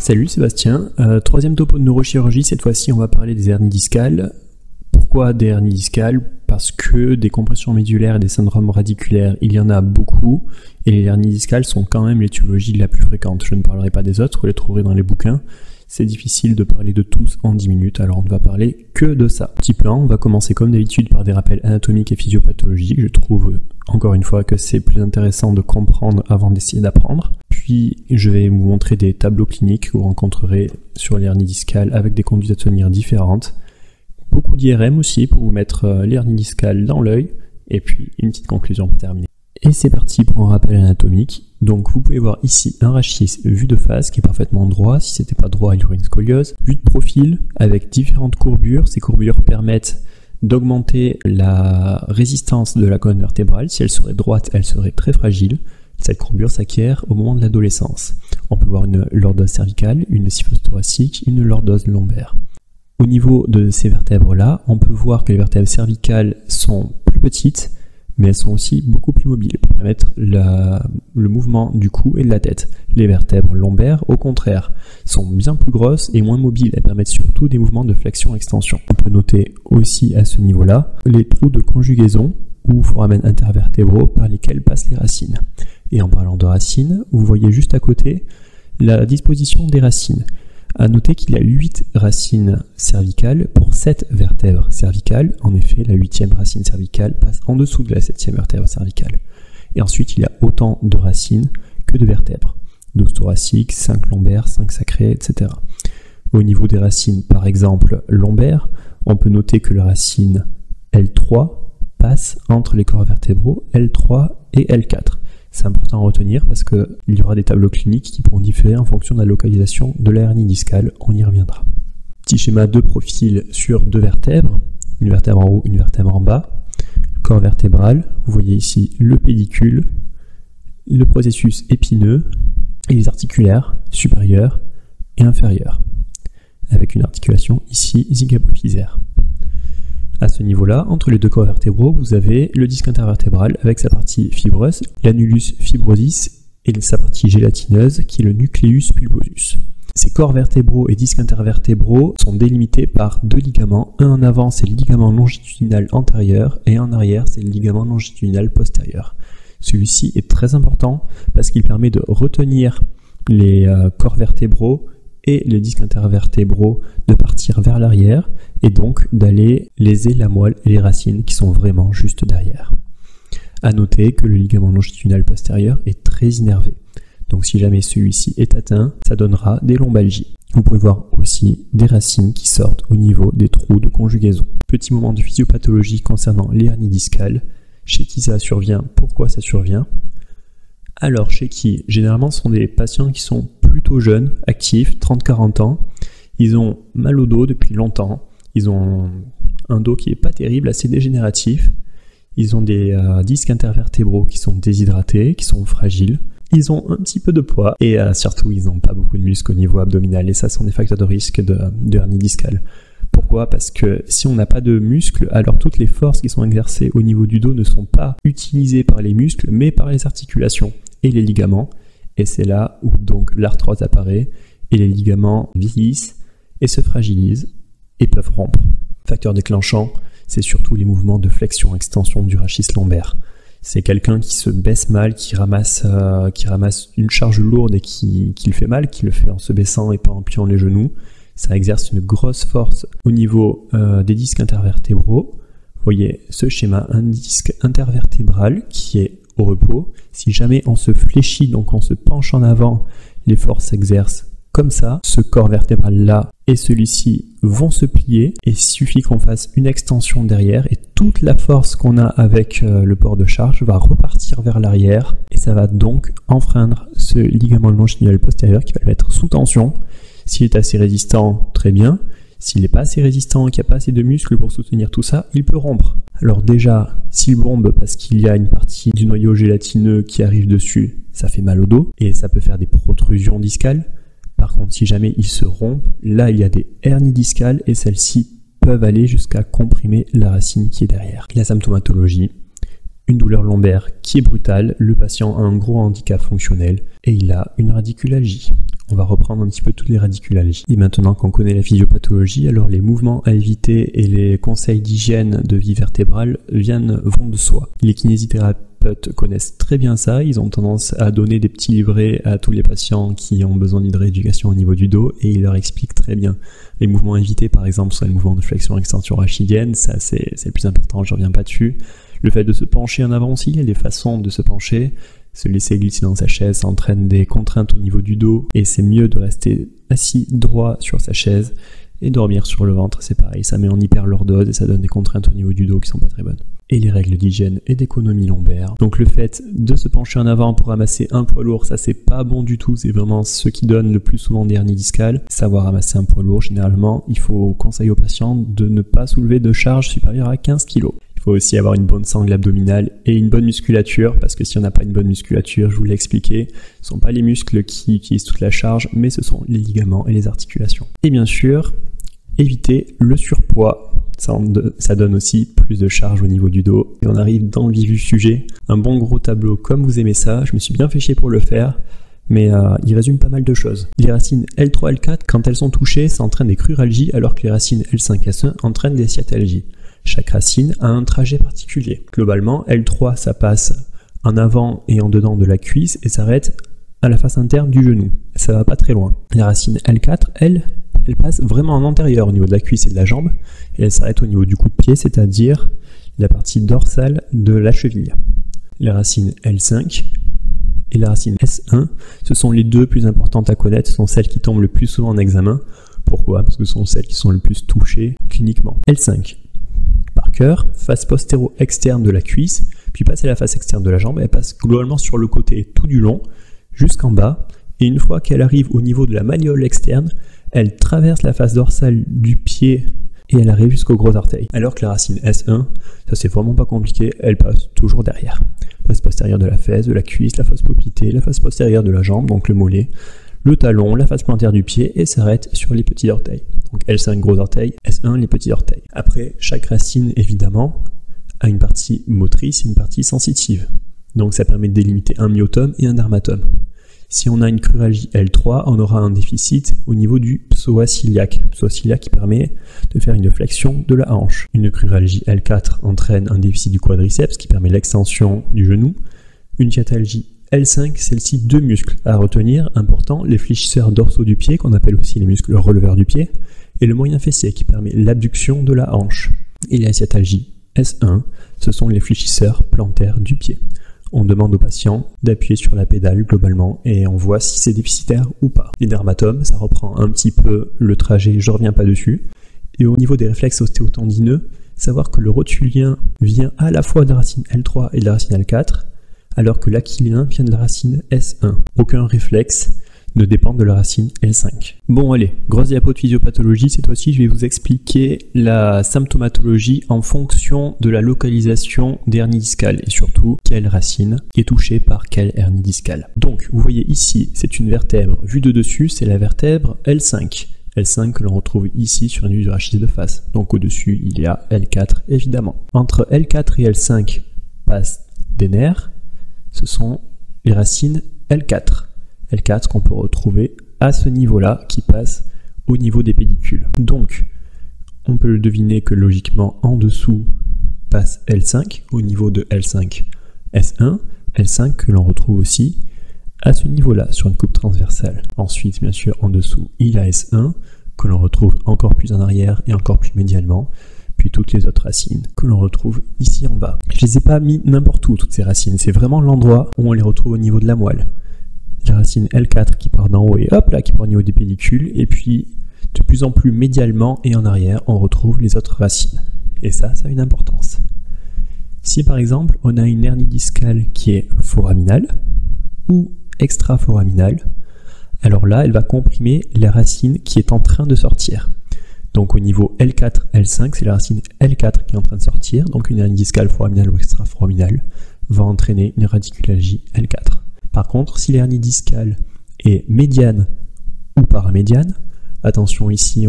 Salut Sébastien, troisième topo de neurochirurgie, cette fois-ci on va parler des hernies discales. Pourquoi des hernies discales? Parce que des compressions médulaires et des syndromes radiculaires, il y en a beaucoup, et les hernies discales sont quand même l'étiologie la plus fréquente. Je ne parlerai pas des autres, vous les trouverez dans les bouquins. C'est difficile de parler de tous en 10 minutes, alors on ne va parler que de ça. Petit plan, on va commencer comme d'habitude par des rappels anatomiques et physiopathologiques. Je trouve, encore une fois, que c'est plus intéressant de comprendre avant d'essayer d'apprendre. Puis, je vais vous montrer des tableaux cliniques que vous rencontrerez sur les hernies discales avec des conduites à tenir différentes. Beaucoup d'IRM aussi pour vous mettre les hernies discales dans l'œil. Et puis, une petite conclusion pour terminer. Et c'est parti pour un rappel anatomique. Donc vous pouvez voir ici un rachis vu de face qui est parfaitement droit. Si c'était pas droit, il y aurait une scoliose. Vue de profil avec différentes courbures. Ces courbures permettent d'augmenter la résistance de la colonne vertébrale. Si elle serait droite, elle serait très fragile. Cette courbure s'acquiert au moment de l'adolescence. On peut voir une lordose cervicale, une syphose thoracique, une lordose lombaire. Au niveau de ces vertèbres-là, on peut voir que les vertèbres cervicales sont plus petites, mais elles sont aussi beaucoup plus mobiles pour permettre le mouvement du cou et de la tête. Les vertèbres lombaires, au contraire, sont bien plus grosses et moins mobiles. Elles permettent surtout des mouvements de flexion-extension. On peut noter aussi à ce niveau-là les trous de conjugaison ou foramen intervertébraux par lesquels passent les racines. Et en parlant de racines, vous voyez juste à côté la disposition des racines. À noter qu'il y a 8 racines cervicales pour 7 vertèbres cervicales. En effet, la 8e racine cervicale passe en dessous de la 7e vertèbre cervicale. Et ensuite, il y a autant de racines que de vertèbres. 12 thoraciques, 5 lombaires, 5 sacrés, etc. Au niveau des racines, par exemple, lombaires, on peut noter que la racine L3 passe entre les corps vertébraux L3 et L4. C'est important à retenir parce qu'il y aura des tableaux cliniques qui pourront différer en fonction de la localisation de la hernie discale. On y reviendra. Petit schéma de profil sur 2 vertèbres. Une vertèbre en haut, une vertèbre en bas. Corps vertébral, vous voyez ici le pédicule, le processus épineux et les articulaires supérieurs et inférieurs. Avec une articulation ici zygapophysaire. À ce niveau-là, entre les deux corps vertébraux, vous avez le disque intervertébral avec sa partie fibreuse, l'annulus fibrosus et sa partie gélatineuse qui est le nucleus pulposus. Ces corps vertébraux et disques intervertébraux sont délimités par 2 ligaments. Un en avant, c'est le ligament longitudinal antérieur et en arrière, c'est le ligament longitudinal postérieur. Celui-ci est très important parce qu'il permet de retenir les corps vertébraux et les disques intervertébraux de partir vers l'arrière et donc d'aller léser la moelle et les racines qui sont vraiment juste derrière. À noter que le ligament longitudinal postérieur est très innervé. Donc si jamais celui-ci est atteint, ça donnera des lombalgies. Vous pouvez voir aussi des racines qui sortent au niveau des trous de conjugaison. Petit moment de physiopathologie concernant les hernies discales. Chez qui ça survient? Pourquoi ça survient? Alors chez qui? Généralement ce sont des patients qui sont plutôt jeunes, actifs, 30-40 ans. Ils ont mal au dos depuis longtemps. Ils ont un dos qui n'est pas terrible, assez dégénératif. Ils ont des disques intervertébraux qui sont déshydratés, qui sont fragiles. Ils ont un petit peu de poids et surtout ils n'ont pas beaucoup de muscles au niveau abdominal et ça sont des facteurs de risque de hernie discale. Pourquoi? Parce que si on n'a pas de muscles, alors toutes les forces qui sont exercées au niveau du dos ne sont pas utilisées par les muscles mais par les articulations et les ligaments. Et c'est là où donc l'arthrose apparaît et les ligaments vieillissent et se fragilisent et peuvent rompre. Facteur déclenchant, c'est surtout les mouvements de flexion-extension du rachis lombaire. C'est quelqu'un qui se baisse mal, qui ramasse une charge lourde et qui le fait mal, qui le fait en se baissant et pas en pliant les genoux. Ça exerce une grosse force au niveau des disques intervertébraux. Vous voyez ce schéma, un disque intervertébral qui est au repos. Si jamais on se fléchit, donc on se penche en avant, les forces s'exercent comme ça. Ce corps vertébral-là et celui-ci vont se plier et il suffit qu'on fasse une extension derrière et toute la force qu'on a avec le port de charge va repartir vers l'arrière et ça va donc enfreindre ce ligament longitudinal postérieur qui va le mettre sous tension. S'il est assez résistant, très bien. S'il n'est pas assez résistant, qu'il n'y a pas assez de muscles pour soutenir tout ça, il peut rompre. Alors déjà, s'il bombe parce qu'il y a une partie du noyau gélatineux qui arrive dessus, ça fait mal au dos et ça peut faire des protrusions discales. Par contre, si jamais il se rompt, là il y a des hernies discales et celles-ci peuvent aller jusqu'à comprimer la racine qui est derrière. La symptomatologie, une douleur lombaire qui est brutale, le patient a un gros handicap fonctionnel et il a une radiculalgie. On va reprendre un petit peu toutes les radiculalgies. Et maintenant qu'on connaît la physiopathologie, alors les mouvements à éviter et les conseils d'hygiène de vie vertébrale vont de soi. Les kinésithérapeutes connaissent très bien ça, ils ont tendance à donner des petits livrets à tous les patients qui ont besoin d'une rééducation au niveau du dos et ils leur expliquent très bien. Les mouvements à éviter par exemple sont les mouvements de flexion-extension rachidienne, ça c'est le plus important, je reviens pas dessus. Le fait de se pencher en avant aussi, il y a des façons de se pencher. Se laisser glisser dans sa chaise, ça entraîne des contraintes au niveau du dos et c'est mieux de rester assis droit sur sa chaise et dormir sur le ventre, c'est pareil, ça met en hyperlordose et ça donne des contraintes au niveau du dos qui sont pas très bonnes. Et les règles d'hygiène et d'économie lombaire. Donc le fait de se pencher en avant pour ramasser un poids lourd, ça c'est pas bon du tout, c'est vraiment ce qui donne le plus souvent des hernies discales. Savoir ramasser un poids lourd, généralement, il faut conseiller aux patients de ne pas soulever de charge supérieure à 15 kg. Il faut aussi avoir une bonne sangle abdominale et une bonne musculature, parce que si on n'a pas une bonne musculature, je vous l'ai expliqué, ce ne sont pas les muscles qui utilisent toute la charge, mais ce sont les ligaments et les articulations. Et bien sûr, éviter le surpoids, ça donne aussi plus de charge au niveau du dos. Et on arrive dans le vif du sujet, un bon gros tableau comme vous aimez ça, je me suis bien fait chier pour le faire, mais il résume pas mal de choses. Les racines L3, L4, quand elles sont touchées, ça entraîne des cruralgies, alors que les racines L5, S1 entraînent des sciatalgies. Chaque racine a un trajet particulier. Globalement, L3, ça passe en avant et en dedans de la cuisse et s'arrête à la face interne du genou. Ça va pas très loin. La racine L4, elle passe vraiment en antérieur au niveau de la cuisse et de la jambe et elle s'arrête au niveau du coup de pied, c'est-à-dire la partie dorsale de la cheville. La racine L5 et la racine S1, ce sont les deux plus importantes à connaître, ce sont celles qui tombent le plus souvent en examen. Pourquoi ? Parce que ce sont celles qui sont le plus touchées cliniquement. L5. Par cœur, face postéro-externe de la cuisse, puis passe à la face externe de la jambe, elle passe globalement sur le côté tout du long, jusqu'en bas, et une fois qu'elle arrive au niveau de la malléole externe, elle traverse la face dorsale du pied et elle arrive jusqu'au gros orteil. Alors que la racine S1, ça c'est vraiment pas compliqué, elle passe toujours derrière. Face postérieure de la fesse, de la cuisse, la face poplitée, la face postérieure de la jambe, donc le mollet, le talon, la face plantaire du pied et s'arrête sur les petits orteils. Donc L5 gros orteil, S1 les petits orteils. Après, chaque racine évidemment a une partie motrice et une partie sensitive. Donc ça permet de délimiter un myotome et un dermatome. Si on a une cruralgie L3, on aura un déficit au niveau du psoas iliaque. Le psoas iliaque qui permet de faire une flexion de la hanche. Une cruralgie L4 entraîne un déficit du quadriceps qui permet l'extension du genou. Une sciatalgie L5, celle-ci deux muscles à retenir, important, les fléchisseurs dorsaux du pied, qu'on appelle aussi les muscles releveurs du pied, et le moyen fessier qui permet l'abduction de la hanche. Et la sciatalgie S1, ce sont les fléchisseurs plantaires du pied. On demande au patient d'appuyer sur la pédale globalement et on voit si c'est déficitaire ou pas. Les dermatomes, ça reprend un petit peu le trajet, je reviens pas dessus. Et au niveau des réflexes ostéotendineux, savoir que le rotulien vient à la fois de la racine L3 et de la racine L4, alors que l'achillien vient de la racine S1. Aucun réflexe ne dépend de la racine L5. Bon allez, grosse diapo de physiopathologie, cette fois-ci je vais vous expliquer la symptomatologie en fonction de la localisation des hernies discales et surtout quelle racine est touchée par quelle hernie discale. Donc vous voyez ici, c'est une vertèbre vue de dessus, c'est la vertèbre L5. L5 que l'on retrouve ici sur une vue du rachis de face. Donc au-dessus il y a L4 évidemment. Entre L4 et L5 passent des nerfs, ce sont les racines L4. L4 qu'on peut retrouver à ce niveau-là qui passe au niveau des pédicules. Donc, on peut le deviner que logiquement en dessous passe L5 au niveau de L5 S1, L5 que l'on retrouve aussi à ce niveau-là sur une coupe transversale. Ensuite, bien sûr, en dessous, il y a S1 que l'on retrouve encore plus en arrière et encore plus médialement, puis toutes les autres racines que l'on retrouve ici en bas. Je les ai pas mis n'importe où toutes ces racines, c'est vraiment l'endroit où on les retrouve au niveau de la moelle. La racine L4 qui part d'en haut et hop là qui part au niveau des pédicules et puis de plus en plus médialement et en arrière on retrouve les autres racines et ça a une importance. Si par exemple on a une hernie discale qui est foraminale ou extraforaminale, alors là elle va comprimer la racine qui est en train de sortir. Donc au niveau L4, L5 c'est la racine L4 qui est en train de sortir, donc une hernie discale foraminale ou extraforaminale va entraîner une radiculalgie L4. Par contre, si l'hernie discale est médiane ou paramédiane, Attention ici,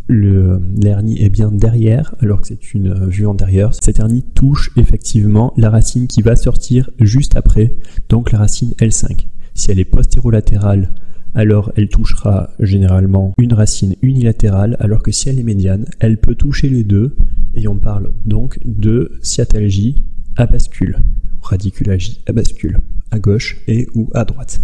l'hernie est bien derrière alors que c'est une vue antérieure. Cette hernie touche effectivement la racine qui va sortir juste après, donc la racine L5. Si elle est postérolatérale, alors elle touchera généralement une racine unilatérale, alors que si elle est médiane, elle peut toucher les deux, et on parle donc de sciatalgie à bascule, radiculalgie à bascule, à gauche et ou à droite.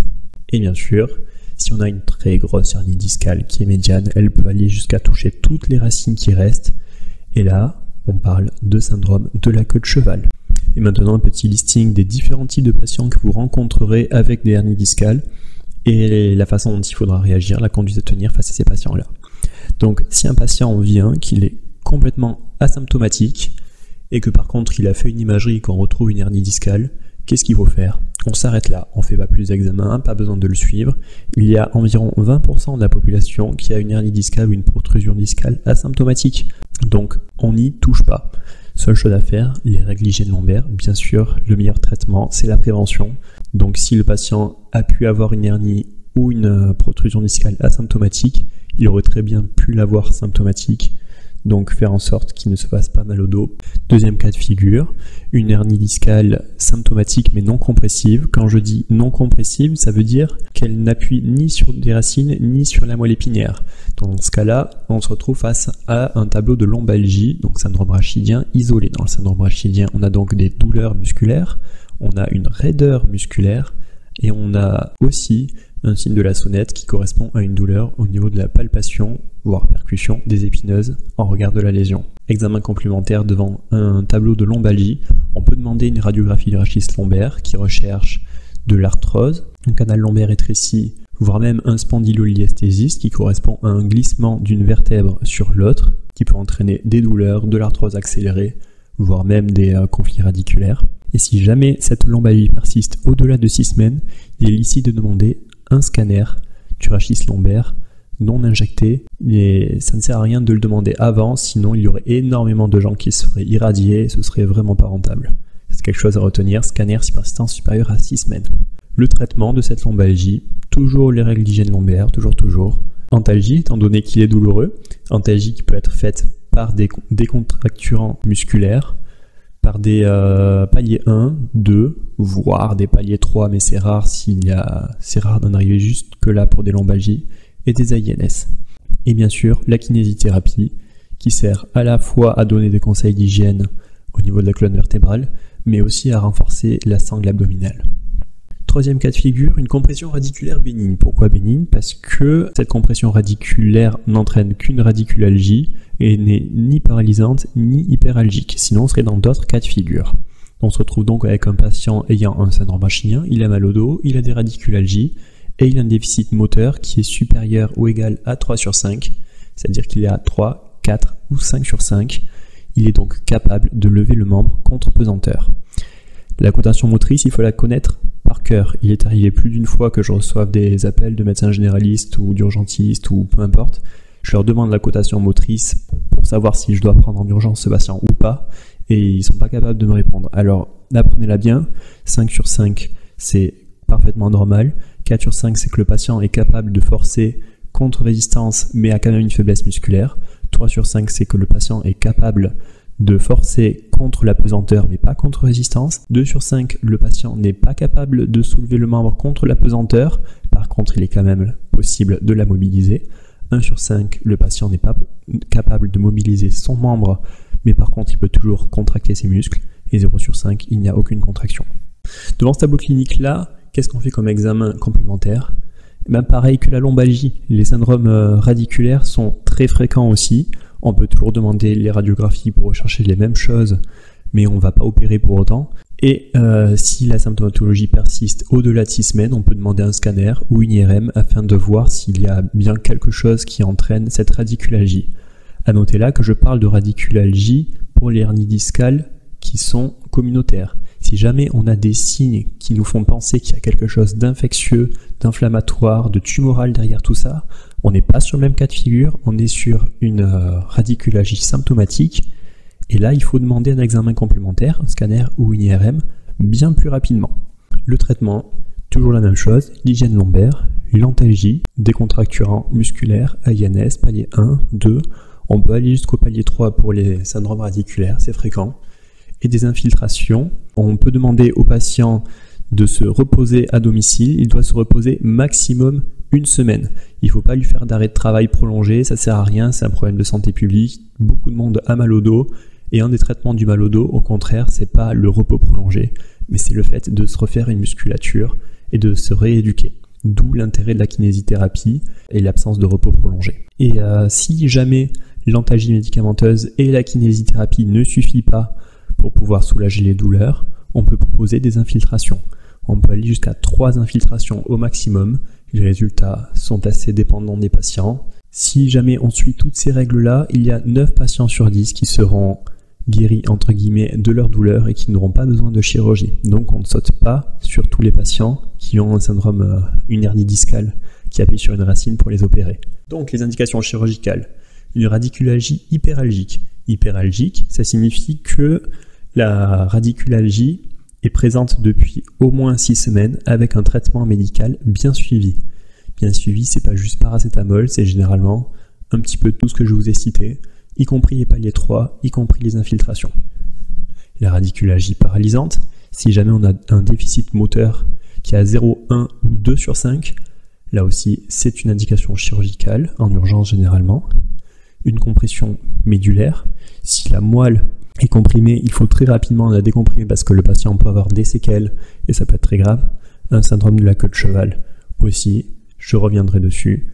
Et bien sûr, si on a une très grosse hernie discale qui est médiane, elle peut aller jusqu'à toucher toutes les racines qui restent, et là, on parle de syndrome de la queue de cheval. Et maintenant, un petit listing des différents types de patients que vous rencontrerez avec des hernies discales, et la façon dont il faudra réagir, la conduite à tenir face à ces patients-là. Donc, si un patient vient, qu'il est complètement asymptomatique, et que par contre il a fait une imagerie et qu'on retrouve une hernie discale, qu'est-ce qu'il faut faire? On s'arrête là, on ne fait pas plus d'examens, pas besoin de le suivre. Il y a environ 20% de la population qui a une hernie discale ou une protrusion discale asymptomatique. Donc, on n'y touche pas. Seule chose à faire, les règles d'hygiène lombaire. Bien sûr, le meilleur traitement, c'est la prévention. Donc, si le patient a pu avoir une hernie ou une protrusion discale asymptomatique, il aurait très bien pu l'avoir symptomatique. Donc, faire en sorte qu'il ne se fasse pas mal au dos. Deuxième cas de figure, une hernie discale symptomatique mais non compressive. Quand je dis non compressive, ça veut dire qu'elle n'appuie ni sur des racines ni sur la moelle épinière. Dans ce cas-là, on se retrouve face à un tableau de lombalgie, donc syndrome rachidien isolé. Dans le syndrome rachidien, on a donc des douleurs musculaires, on a une raideur musculaire et on a aussi un signe de la sonnette qui correspond à une douleur au niveau de la palpation, voire percussion des épineuses en regard de la lésion. Examen complémentaire devant un tableau de lombalgie, on peut demander une radiographie du rachis lombaire qui recherche de l'arthrose, un canal lombaire rétréci, voire même un spondyloliesthésis qui correspond à un glissement d'une vertèbre sur l'autre qui peut entraîner des douleurs, de l'arthrose accélérée, voire même des conflits radiculaires. Et si jamais cette lombalgie persiste au-delà de 6 semaines, il est licite de demander un scanner du rachis lombaire non injecté, et ça ne sert à rien de le demander avant, sinon il y aurait énormément de gens qui seraient irradiés et ce serait vraiment pas rentable. C'est quelque chose à retenir, scanner si persistance supérieure à 6 semaines. Le traitement de cette lombalgie, toujours les règles d'hygiène lombaire, toujours. Antalgie, étant donné qu'il est douloureux, antalgie qui peut être faite par des décontracturants musculaires, par des paliers 1, 2, voire des paliers 3, mais c'est rare c'est rare d'en arriver juste que là pour des lombalgies, et des AINS. Et bien sûr, la kinésithérapie, qui sert à la fois à donner des conseils d'hygiène au niveau de la colonne vertébrale, mais aussi à renforcer la sangle abdominale. Troisième cas de figure, une compression radiculaire bénigne. Pourquoi bénigne? Parce que cette compression radiculaire n'entraîne qu'une radiculalgie et n'est ni paralysante ni hyperalgique. Sinon, on serait dans d'autres cas de figure. On se retrouve donc avec un patient ayant un syndrome rachidien, il a mal au dos, il a des radiculalgies et il a un déficit moteur qui est supérieur ou égal à 3 sur 5, c'est-à-dire qu'il est à 3, 4 ou 5 sur 5. Il est donc capable de lever le membre contre pesanteur. La cotation motrice, il faut la connaître par cœur. Il est arrivé plus d'une fois que je reçoive des appels de médecins généralistes ou d'urgentistes ou peu importe. Je leur demande la cotation motrice pour savoir si je dois prendre en urgence ce patient ou pas, et ils ne sont pas capables de me répondre. Alors, apprenez-la bien, 5 sur 5, c'est parfaitement normal. 4 sur 5, c'est que le patient est capable de forcer contre résistance, mais a quand même une faiblesse musculaire. 3 sur 5, c'est que le patient est capable de forcer contre la pesanteur, mais pas contre résistance. 2 sur 5, le patient n'est pas capable de soulever le membre contre la pesanteur. Par contre, il est quand même possible de la mobiliser. 1 sur 5, le patient n'est pas capable de mobiliser son membre, mais par contre, il peut toujours contracter ses muscles. Et 0 sur 5, il n'y a aucune contraction. Devant ce tableau clinique-là, qu'est-ce qu'on fait comme examen complémentaire? Pareil que la lombalgie, les syndromes radiculaires sont très fréquents aussi. On peut toujours demander les radiographies pour rechercher les mêmes choses, mais on ne va pas opérer pour autant. Et si la symptomatologie persiste au-delà de 6 semaines, on peut demander un scanner ou une IRM afin de voir s'il y a bien quelque chose qui entraîne cette radiculalgie. À noter là que je parle de radiculalgie pour les hernies discales qui sont communautaires. Si jamais on a des signes qui nous font penser qu'il y a quelque chose d'infectieux, d'inflammatoire, de tumoral derrière tout ça, on n'est pas sur le même cas de figure, on est sur une radiculalgie symptomatique, et là il faut demander un examen complémentaire, un scanner ou une IRM, bien plus rapidement. Le traitement, toujours la même chose, l'hygiène lombaire, l'antalgie, décontracturant musculaire, AINS, palier 1, 2. On peut aller jusqu'au palier 3 pour les syndromes radiculaires, c'est fréquent. Et des infiltrations. On peut demander au patient de se reposer à domicile. Il doit se reposer maximum 1 semaine. Il ne faut pas lui faire d'arrêt de travail prolongé, ça ne sert à rien, c'est un problème de santé publique. Beaucoup de monde a mal au dos. Et un des traitements du mal au dos, au contraire, c'est pas le repos prolongé, mais c'est le fait de se refaire une musculature et de se rééduquer. D'où l'intérêt de la kinésithérapie et l'absence de repos prolongé. Et si jamais l'antalgie médicamenteuse et la kinésithérapie ne suffit pas pour pouvoir soulager les douleurs, on peut proposer des infiltrations. On peut aller jusqu'à 3 infiltrations au maximum. Les résultats sont assez dépendants des patients. Si jamais on suit toutes ces règles-là, il y a 9 patients sur 10 qui seront guéris entre guillemets de leur douleur et qui n'auront pas besoin de chirurgie. Donc on ne saute pas sur tous les patients qui ont un syndrome, une hernie discale qui appuie sur une racine pour les opérer. Donc les indications chirurgicales, une radiculalgie hyperalgique. Hyperalgique, ça signifie que la radiculalgie est présente depuis au moins 6 semaines avec un traitement médical bien suivi. Bien suivi, c'est pas juste paracétamol, c'est généralement un petit peu tout ce que je vous ai cité, y compris les paliers 3, y compris les infiltrations. La radiculalgie paralysante, si jamais on a un déficit moteur qui a 0, 1 ou 2 sur 5, là aussi c'est une indication chirurgicale, en urgence généralement. Une compression médulaire, si la moelle est comprimée, il faut très rapidement la décomprimer parce que le patient peut avoir des séquelles et ça peut être très grave. Un syndrome de la queue de cheval aussi, je reviendrai dessus.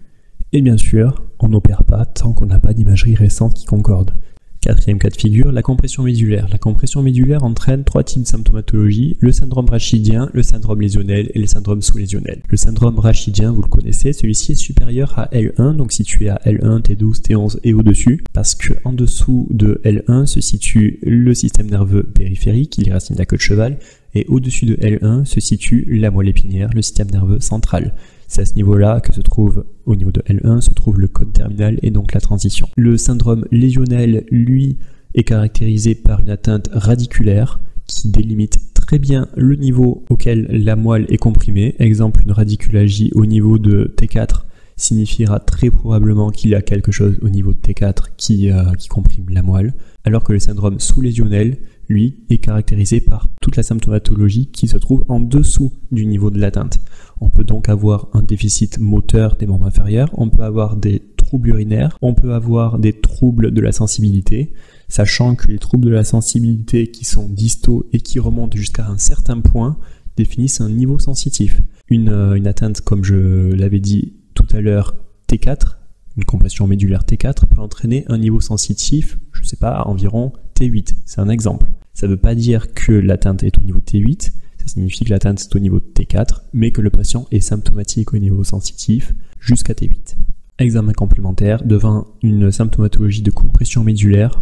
Et bien sûr, on n'opère pas tant qu'on n'a pas d'imagerie récente qui concorde. 4e cas de figure, la compression médulaire. La compression médulaire entraîne 3 types de symptomatologie, le syndrome rachidien, le syndrome lésionnel et le syndrome sous-lésionnel. Le syndrome rachidien, vous le connaissez, celui-ci est supérieur à L1, donc situé à L1, T12, T11 et au-dessus, parce que en dessous de L1 se situe le système nerveux périphérique, les racines de la queue de cheval, et au-dessus de L1 se situe la moelle épinière, le système nerveux central. C'est à ce niveau-là que se trouve, au niveau de L1, se trouve le cône terminal et donc la transition. Le syndrome lésionnel, lui, est caractérisé par une atteinte radiculaire qui délimite très bien le niveau auquel la moelle est comprimée. Exemple, une radiculalgie au niveau de T4 signifiera très probablement qu'il y a quelque chose au niveau de T4 qui comprime la moelle, alors que le syndrome sous-lésionnel, lui, est caractérisé par toute la symptomatologie qui se trouve en dessous du niveau de l'atteinte. On peut donc avoir un déficit moteur des membres inférieurs, on peut avoir des troubles urinaires, on peut avoir des troubles de la sensibilité, sachant que les troubles de la sensibilité qui sont distaux et qui remontent jusqu'à un certain point définissent un niveau sensitif. Une atteinte, comme je l'avais dit tout à l'heure, T4, une compression médulaire T4 peut entraîner un niveau sensitif, je ne sais pas, à environ T8. C'est un exemple. Ça ne veut pas dire que l'atteinte est au niveau T8, ça signifie que l'atteinte est au niveau de T4, mais que le patient est symptomatique au niveau sensitif jusqu'à T8. Examen complémentaire, devant une symptomatologie de compression médulaire,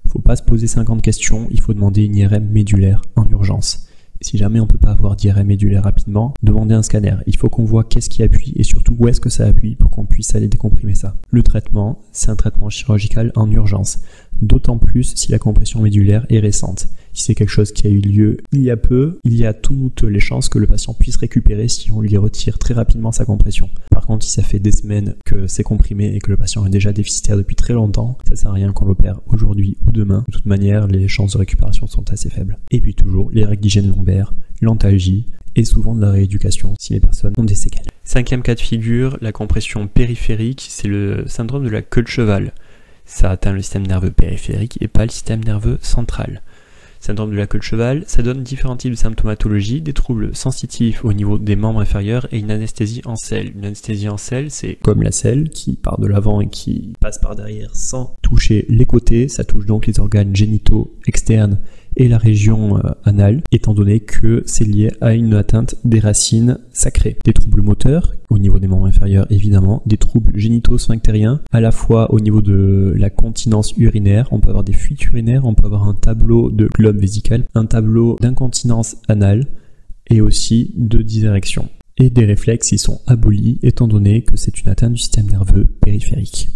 il ne faut pas se poser 50 questions, il faut demander une IRM médulaire en urgence. Si jamais on ne peut pas avoir d'IRM médulaire rapidement, demandez un scanner. Il faut qu'on voit qu'est-ce qui appuie et surtout où est-ce que ça appuie pour qu'on puisse aller décomprimer ça. Le traitement, c'est un traitement chirurgical en urgence. D'autant plus si la compression médulaire est récente. Si c'est quelque chose qui a eu lieu il y a peu, il y a toutes les chances que le patient puisse récupérer si on lui retire très rapidement sa compression. Par contre, si ça fait des semaines que c'est comprimé et que le patient est déjà déficitaire depuis très longtemps, ça sert à rien qu'on l'opère aujourd'hui ou demain. De toute manière, les chances de récupération sont assez faibles. Et puis toujours, les règles d'hygiène lombaire, l'antalgie et souvent de la rééducation si les personnes ont des séquelles. 5e cas de figure, la compression périphérique, c'est le syndrome de la queue de cheval. Ça atteint le système nerveux périphérique et pas le système nerveux central. Syndrome de la queue de cheval, ça donne différents types de symptomatologie, des troubles sensitifs au niveau des membres inférieurs et une anesthésie en selle. Une anesthésie en selle, c'est comme la selle qui part de l'avant et qui passe par derrière sans toucher les côtés. Ça touche donc les organes génitaux externes et la région anale, étant donné que c'est lié à une atteinte des racines sacrées. Des troubles moteurs, au niveau des membres inférieurs évidemment, des troubles génito-sphinctériens, à la fois au niveau de la continence urinaire, on peut avoir des fuites urinaires, on peut avoir un tableau de globe vésical, un tableau d'incontinence anale et aussi de dysérection. Et des réflexes qui sont abolis étant donné que c'est une atteinte du système nerveux périphérique.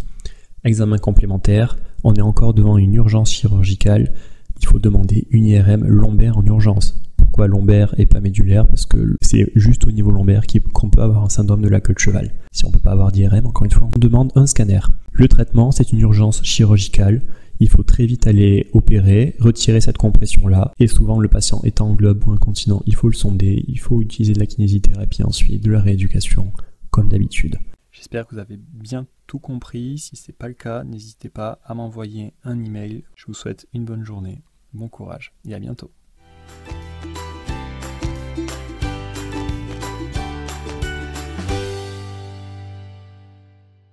Examen complémentaire, on est encore devant une urgence chirurgicale. Il faut demander une IRM lombaire en urgence. Pourquoi lombaire et pas médulaire? Parce que c'est juste au niveau lombaire qu'on peut avoir un syndrome de la queue de cheval. Si on peut pas avoir d'IRM, encore une fois, on demande un scanner. Le traitement, c'est une urgence chirurgicale. Il faut très vite aller opérer, retirer cette compression-là. Et souvent, le patient étant en globe ou incontinent, il faut le sonder, il faut utiliser de la kinésithérapie ensuite, de la rééducation, comme d'habitude. J'espère que vous avez bien tout compris. Si ce n'est pas le cas, n'hésitez pas à m'envoyer un email. Je vous souhaite une bonne journée, bon courage et à bientôt.